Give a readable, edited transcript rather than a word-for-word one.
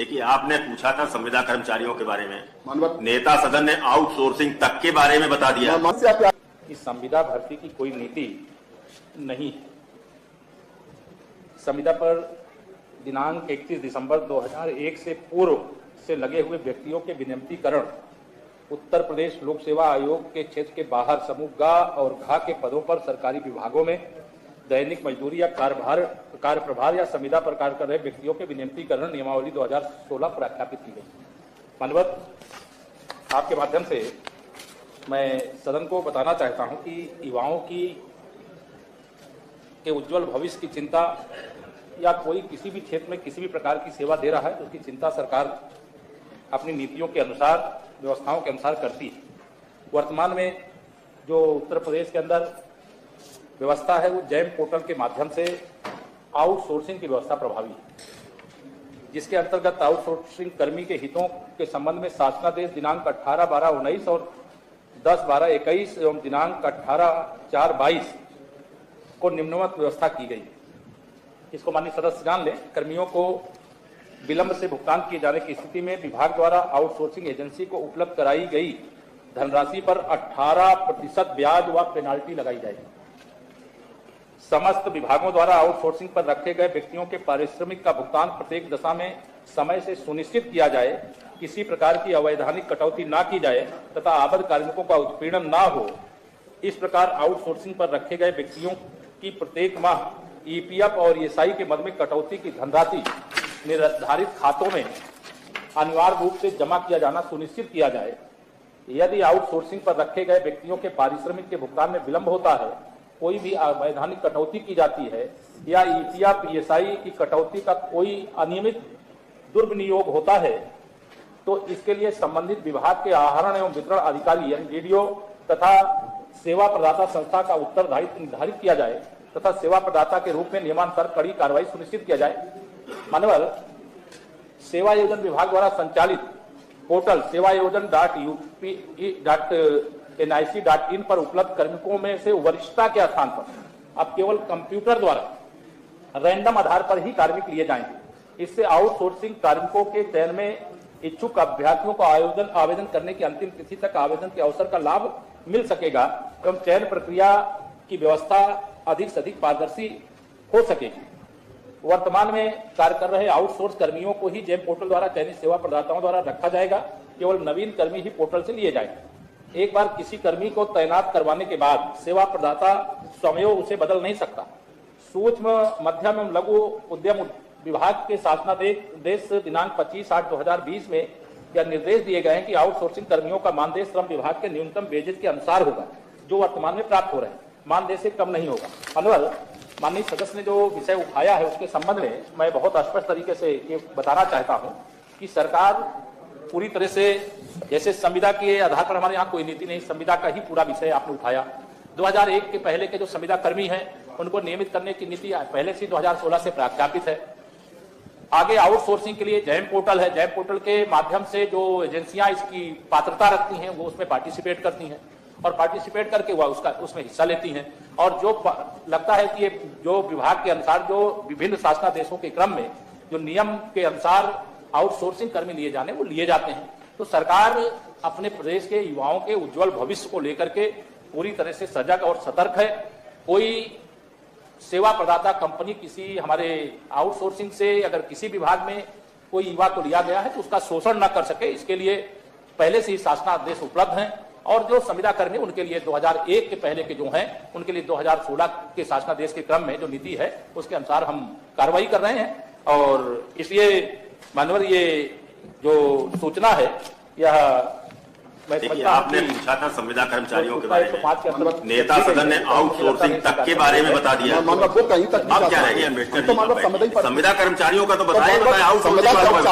देखिए, आपने पूछा था संविदा कर्मचारियों के बारे में, नेता सदन ने आउटसोर्सिंग तक के बारे में बता दिया कि संविदा भर्ती की कोई नीति नहीं है। संविदा पर दिनांक 31 दिसंबर 2001 से पूर्व से लगे हुए व्यक्तियों के विनियमितीकरण उत्तर प्रदेश लोक सेवा आयोग के क्षेत्र के बाहर समूह ग और घ के पदों पर सरकारी विभागों में दैनिक मजदूरी या कार्यप्रभार या संविदा पर कार्य कर रहे व्यक्तियों के विनियमितीकरण नियमावली 2016 प्रख्यापित की गई। मानवत आपके माध्यम से मैं सदन को बताना चाहता हूं कि युवाओं के उज्जवल भविष्य की चिंता या कोई किसी भी क्षेत्र में किसी भी प्रकार की सेवा दे रहा है तो उसकी चिंता सरकार अपनी नीतियों के अनुसार, व्यवस्थाओं के अनुसार करती है। वर्तमान में जो उत्तर प्रदेश के अंदर व्यवस्था है वो जैम पोर्टल के माध्यम से आउटसोर्सिंग की व्यवस्था प्रभावी है, जिसके अंतर्गत आउटसोर्सिंग कर्मी के हितों के संबंध में शासनादेश दिनांक 18/12/19 और 10/12/21 एवं दिनांक 18/4/22 को निम्नवत व्यवस्था की गई। इसको माननीय सदस्य जान लें, कर्मियों को विलंब से भुगतान किए जाने की स्थिति में विभाग द्वारा आउटसोर्सिंग एजेंसी को उपलब्ध कराई गई धनराशि पर 18% ब्याज व पेनाल्टी लगाई जाएगी। समस्त विभागों द्वारा आउटसोर्सिंग पर रखे गए व्यक्तियों के पारिश्रमिक का भुगतान प्रत्येक दशा में समय से सुनिश्चित किया जाए, किसी प्रकार की अवैधानिक कटौती न की जाए तथा आबद्ध कार्मिकों का उत्पीड़न न हो। इस प्रकार आउटसोर्सिंग पर रखे गए व्यक्तियों की प्रत्येक माह ईपीएफ और ईएसआई के मद में कटौती की धनराशि निर्धारित खातों में अनिवार्य रूप से जमा किया जाना सुनिश्चित किया जाए। यदि आउटसोर्सिंग पर रखे गए व्यक्तियों के पारिश्रमिक के भुगतान में विलंब होता है, कोई भी अवैधानिक कटौती की जाती है या ईपीएफ ईएसआई की कटौती का कोई अनियमित दुर्विनियोग होता है तो इसके लिए संबंधित विभाग के आहरण एवं वितरण अधिकारी यानी डीडीओ तथा सेवा प्रदाता संस्था का उत्तरदायित्व निर्धारित किया जाए तथा सेवा प्रदाता के रूप में नियमानुसार कड़ी कार्रवाई सुनिश्चित किया जाए। मानव सेवा योजन विभाग द्वारा संचालित पोर्टल sevayojan.up.nic.in पर उपलब्ध कार्मिकों में से वरिष्ठता के स्थान पर अब केवल कंप्यूटर द्वारा रैंडम आधार पर ही कार्मिक लिए जाएंगे। इससे आउटसोर्सिंग कार्मिकों के चयन में इच्छुक अभ्यर्थियों को आवेदन करने की अंतिम तिथि तक आवेदन के अवसर का लाभ मिल सकेगा एवं चयन प्रक्रिया की व्यवस्था अधिक से अधिक पारदर्शी हो सकेगी। वर्तमान में कार्य कर रहे आउटसोर्स कर्मियों को ही जेम पोर्टल द्वारा चयनित सेवा प्रदाताओं द्वारा रखा जाएगा। केवल नवीन कर्मी ही पोर्टल से लिए जाएंगे। एक बार किसी कर्मी को तैनात करवाने के बाद सेवा प्रदाता स्वयं उसे बदल नहीं सकता। सूक्ष्म मध्यम एवं लघु उद्यम विभाग के शासनादेश दिनांक 25/8/2020 में यह निर्देश दिए गए हैं कि आउटसोर्सिंग कर्मियों का मानदेय श्रम विभाग के न्यूनतम वेजेज के अनुसार होगा, जो वर्तमान में प्राप्त हो रहे हैं। मानदेय से कम नहीं होगा। अनवर माननीय सदस्य ने जो विषय उठाया है उसके संबंध में मैं बहुत स्पष्ट तरीके से ये बताना चाहता हूं कि सरकार पूरी तरह से, जैसे संविदा के आधार पर हमारे यहाँ कोई नीति नहीं, संविदा का ही पूरा विषय आपने उठाया। 2001 के पहले के जो संविदा कर्मी हैं उनको नियमित करने की नीति पहले से 2016 से प्रख्यापित है। आगे आउटसोर्सिंग के लिए जैम पोर्टल है। जैम पोर्टल के माध्यम से जो एजेंसियां इसकी पात्रता रखती हैं वो उसमें पार्टिसिपेट करती हैं और पार्टिसिपेट करके वह उसमें हिस्सा लेती हैं। और जो लगता है कि ये जो विभाग के अनुसार जो विभिन्न शासनादेशों के क्रम में जो नियम के अनुसार आउटसोर्सिंग कर्मी लिए जाने वो लिए जाते हैं। तो सरकार अपने प्रदेश के युवाओं के उज्जवल भविष्य को लेकर के पूरी तरह से सजग और सतर्क है। कोई सेवा प्रदाता कंपनी किसी हमारे आउटसोर्सिंग से अगर किसी विभाग में कोई युवा को लिया गया है तो उसका शोषण न कर सके, इसके लिए पहले से ही शासनादेश उपलब्ध हैं। और जो संविदा कर्मी उनके लिए 2001 के पहले के जो हैं उनके लिए 2016 के शासनादेश के क्रम में जो नीति है उसके अनुसार हम कार्रवाई कर रहे हैं। और इसलिए मानवर ये जो सूचना है यह मैं समझता हूं आपने पूछा था संविदा कर्मचारियों के बारे में, नेता सदन ने आउटसोर्सिंग तक के बारे में बता दिया। अब क्या रह गया? संविदा कर्मचारियों का तो बताया, आउटसोर्सिंग